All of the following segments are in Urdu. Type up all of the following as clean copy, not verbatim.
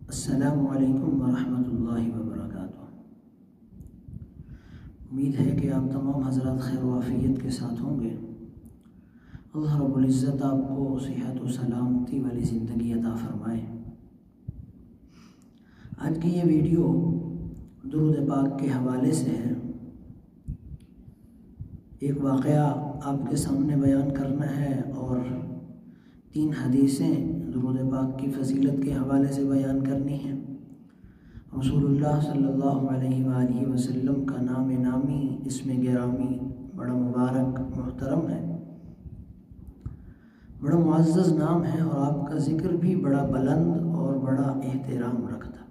السلام علیکم ورحمۃ اللہ وبرکاتہ۔ امید ہے کہ آپ تمام حضرات خیر و عافیت کے ساتھ ہوں گے۔ اللہ رب العزت آپ کو صحت و سلامتی والی زندگی عطا فرمائے۔ آج کی یہ ویڈیو درود پاک کے حوالے سے ہے۔ ایک واقعہ آپ کے سامنے بیان کرنا ہے اور 3 حدیثیں درود پاک کی فضیلت کے حوالے سے بیان کرنی ہیں۔ رسول اللہ صلی اللہ علیہ وآلہ وسلم کا نام نامی، اسم گرامی بڑا مبارک محترم ہے، بڑا معزز نام ہے، اور آپ کا ذکر بھی بڑا بلند اور بڑا احترام رکھتا۔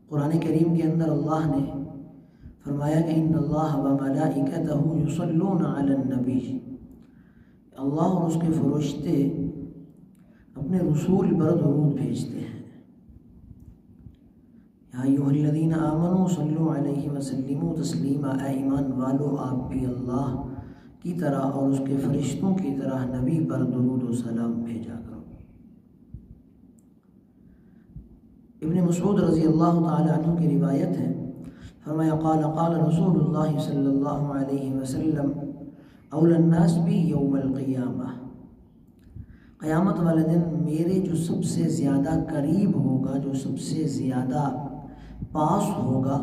قرآن کریم کے اندر اللہ نے فرمایا کہ ان اللہ وملائکتہ یصلون علی النبی، اللہ اور اس کے فرشتے اپنے رسول پر درود بھیجتے ہیں۔ یا ایھا الذین آمنوا صلوا علیہ وسلموا تسلیما، اے ایمان والو آپ بھی اللہ کی طرح اور اس کے فرشتوں کی طرح نبی پر درود و سلام بھیجا کرو۔ ابن مسعود رضی اللہ تعالی عنہ کی روایت ہے، فرمایا قال رسول اللہ صلی اللہ علیہ وسلم اولی الناس بی یوم القیامہ، قیامت والے دن میرے جو سب سے زیادہ قریب ہوگا، جو سب سے زیادہ پاس ہوگا،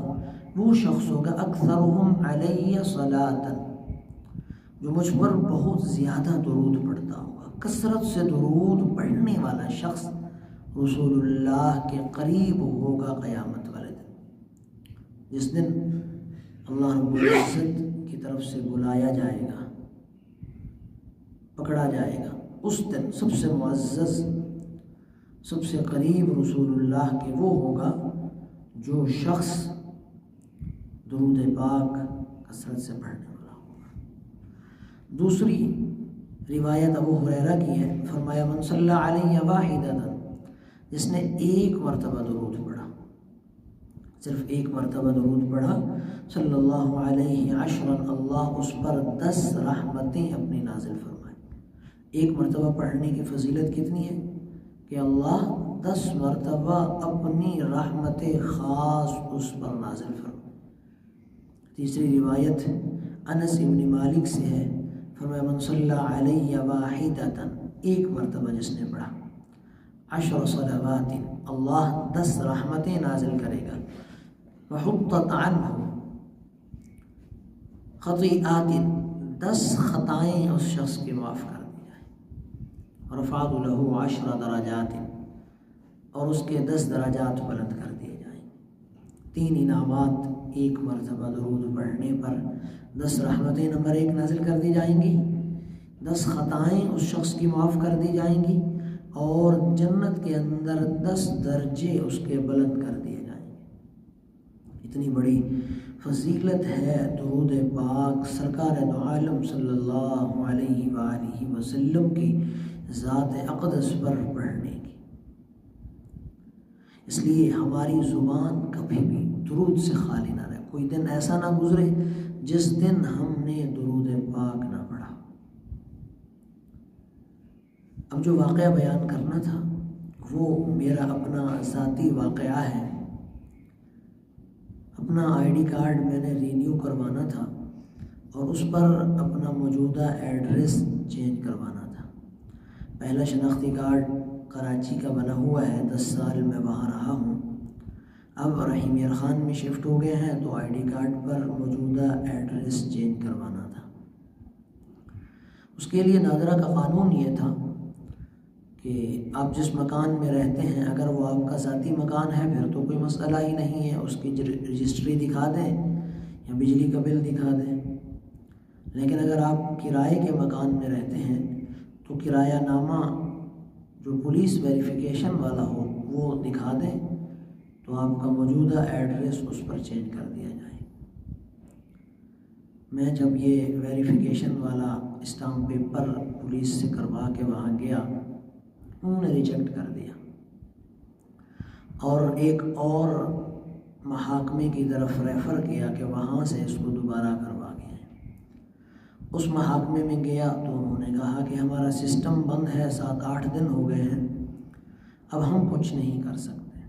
وہ شخص ہوگا اکثرہم علی صلاۃ، جو مجھ پر بہت زیادہ درود پڑھتا ہوگا۔ کثرت سے درود پڑھنے والا شخص رسول اللہ کے قریب ہوگا قیامت والے دن، جس دن اللہ رب العزت کی طرف سے بلایا جائے گا، پکڑا جائے گا۔ اس دن سب سے معزز، سب سے قریب رسول اللہ کے وہ ہوگا جو شخص درود پاک کثرت سے پڑھنے والا ہوگا۔ دوسری روایت ابو ہریرہ کی ہے، فرمایا من صلی علیہ واحدۃ، جس نے ایک مرتبہ درود پڑھا، صرف ایک مرتبہ درود پڑھا، صلی اللہ علیہ عشرا، اللہ اس پر 10 رحمتیں اپنی نازل فرمائے۔ ایک مرتبہ پڑھنے کی فضیلت کتنی ہے کہ اللہ 10 مرتبہ اپنی رحمت خاص اس پر نازل فرمائے۔ تیسری روایت انس ابن مالک سے ہے، فرمایا من صلی علیہ واحدۃ، ایک مرتبہ جس نے پڑھا، 10 صلوات، اللہ 10 رحمتیں نازل کرے گا، وحطت عنہ خطیئات، 10 خطائیں اس شخص کی معاف کر دی جائیں، رفعت لہ 10 درجات، اور اس کے 10 درجات بلند کر دیے جائیں۔ 3 انعامات، ایک مرتبہ درود پڑھنے پر 10 رحمتیں نمبر 1 نازل کر دی جائیں گی، 10 خطائیں اس شخص کی معاف کر دی جائیں گی، اور جنت کے اندر 10 درجے اس کے بلند کر دیے جائیں گے۔ اتنی بڑی فضیلت ہے درود پاک سرکار دو عالم صلی اللہ علیہ وآلہ وسلم کی ذات اقدس پر پڑھنے کی۔ اس لیے ہماری زبان کبھی بھی درود سے خالی نہ رہے۔ کوئی دن ایسا نہ گزرے جس دن ہم نے درود پاک نہ پڑھا۔ اب جو واقعہ بیان کرنا تھا وہ میرا اپنا ذاتی واقعہ ہے۔ اپنا ID کارڈ میں نے رینیو کروانا تھا اور اس پر اپنا موجودہ ایڈریس چینج کروانا تھا۔ پہلا شناختی کارڈ کراچی کا بنا ہوا ہے، 10 سال میں وہاں رہا ہوں۔ اب رحیم یار خان میں شفٹ ہو گئے ہیں تو ID کارڈ پر موجودہ ایڈریس چینج کروانا تھا۔ اس کے لیے نادرہ کا قانون یہ تھا کہ آپ جس مکان میں رہتے ہیں اگر وہ آپ کا ذاتی مکان ہے پھر تو کوئی مسئلہ ہی نہیں ہے، اس کی رجسٹری دکھا دیں یا بجلی کا بل دکھا دیں۔ لیکن اگر آپ کرائے کے مکان میں رہتے ہیں تو کرایہ نامہ جو پولیس ویریفیکیشن والا ہو وہ دکھا دیں تو آپ کا موجودہ ایڈریس اس پر چینج کر دیا جائے۔ میں جب یہ ویریفیکیشن والا اسٹامپ پیپر پولیس سے کروا کے وہاں گیا، انہوں نے ریجیکٹ کر دیا اور ایک اور محاکمے کی طرف ریفر کیا کہ وہاں سے اس کو دوبارہ کروا کے آئیں۔ اس محاکمے میں گیا تو انہوں نے کہا کہ ہمارا سسٹم بند ہے، 7-8 دن ہو گئے ہیں، اب ہم کچھ نہیں کر سکتے۔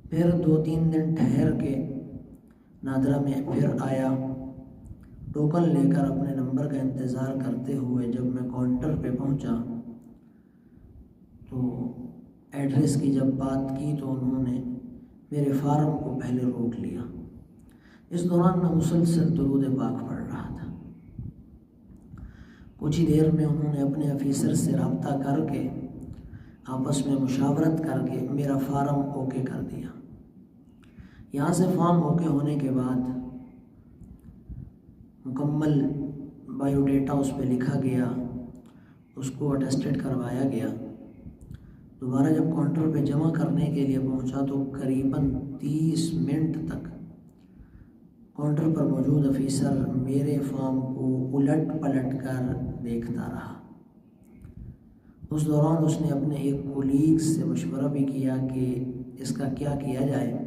پھر 2-3 دن ٹھہر کے نادرہ میں پھر آیا، ٹوکن لے کر اپنے نمبر کا انتظار کرتے ہوئے جب میں کاؤنٹر پہ پہنچا تو ایڈریس کی جب بات کی تو انہوں نے میرے فارم کو پہلے روک لیا۔ اس دوران میں مسلسل درود پاک پڑھ رہا تھا۔ کچھ ہی دیر میں انہوں نے اپنے آفیسر سے رابطہ کر کے آپس میں مشاورت کر کے میرا فارم اوکے کر دیا۔ یہاں سے فارم اوکے ہونے کے بعد مکمل بایو ڈیٹا اس پہ لکھا گیا، اس کو اٹیسٹڈ کروایا گیا۔ دوبارہ جب کاؤنٹر پہ جمع کرنے کے لیے پہنچا تو قریباً 30 منٹ تک کاؤنٹر پر موجود آفیسر میرے فارم کو الٹ پلٹ کر دیکھتا رہا۔ اس دوران اس نے اپنے ایک کولیگ سے مشورہ بھی کیا کہ اس کا کیا کیا جائے،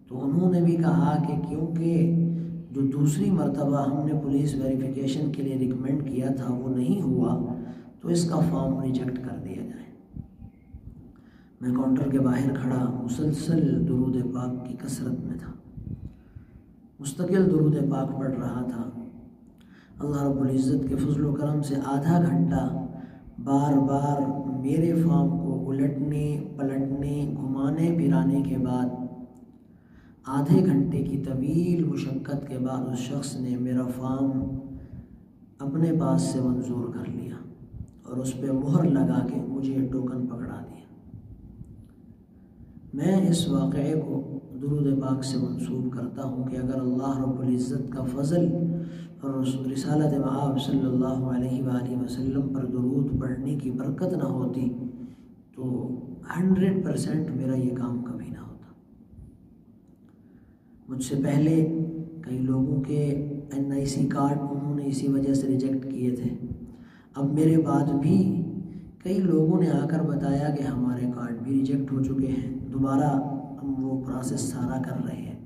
تو انہوں نے بھی کہا کہ کیونکہ جو دوسری مرتبہ ہم نے پولیس ویریفیکیشن کے لیے ریکمینڈ کیا تھا وہ نہیں ہوا تو اس کا فارم ریجیکٹ کر دیا جائے۔ میں کاؤنٹر کے باہر کھڑا مسلسل درود پاک کی کثرت میں تھا، مستقل درود پاک پڑھ رہا تھا۔ اللہ رب العزت کے فضل و کرم سے آدھا گھنٹہ بار بار میرے فارم کو الٹنے پلٹنے گھمانے پھرانے کے بعد آدھے گھنٹے کی طویل مشقت کے بعد اس شخص نے میرا فارم اپنے پاس سے منظور کر لیا اور اس پہ مہر لگا کے مجھے ٹوکن پکڑا دیا۔ میں اس واقعے کو درود پاک سے منسوب کرتا ہوں کہ اگر اللہ رب العزت کا فضل اور رسالت مآب صلی اللہ علیہ وآلہ وسلم پر درود پڑھنے کی برکت نہ ہوتی تو 100% میرا یہ کام کبھی نہ ہوتا۔ مجھ سے پہلے کئی لوگوں کے NIC کارڈ انہوں نے اسی وجہ سے ریجیکٹ کیے تھے۔ اب میرے بعد بھی کئی لوگوں نے آ کر بتایا کہ ہمارے کارڈ بھی ریجیکٹ ہو چکے ہیں، دوبارہ ہم وہ پروسیس سارا کر رہے ہیں،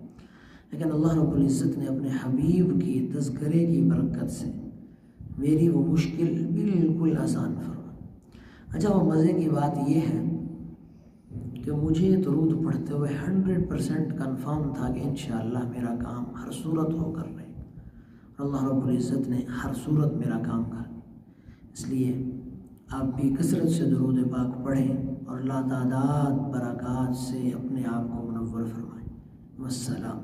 لیکن اللہ رب العزت نے اپنے حبیب کی تذکرے کی برکت سے میری وہ مشکل بالکل آسان فرما۔ اچھا، وہ مزے کی بات یہ ہے کہ مجھے درود پڑھتے ہوئے 100% کنفرم تھا کہ انشاءاللہ میرا کام ہر صورت ہو کر رہے، اور اللہ رب العزت نے ہر صورت میرا کام کر۔ اس لیے آپ بھی کثرت سے درود پاک پڑھیں اور لاتعداد برکات سے اپنے آپ کو منور فرمائیں۔ والسلام۔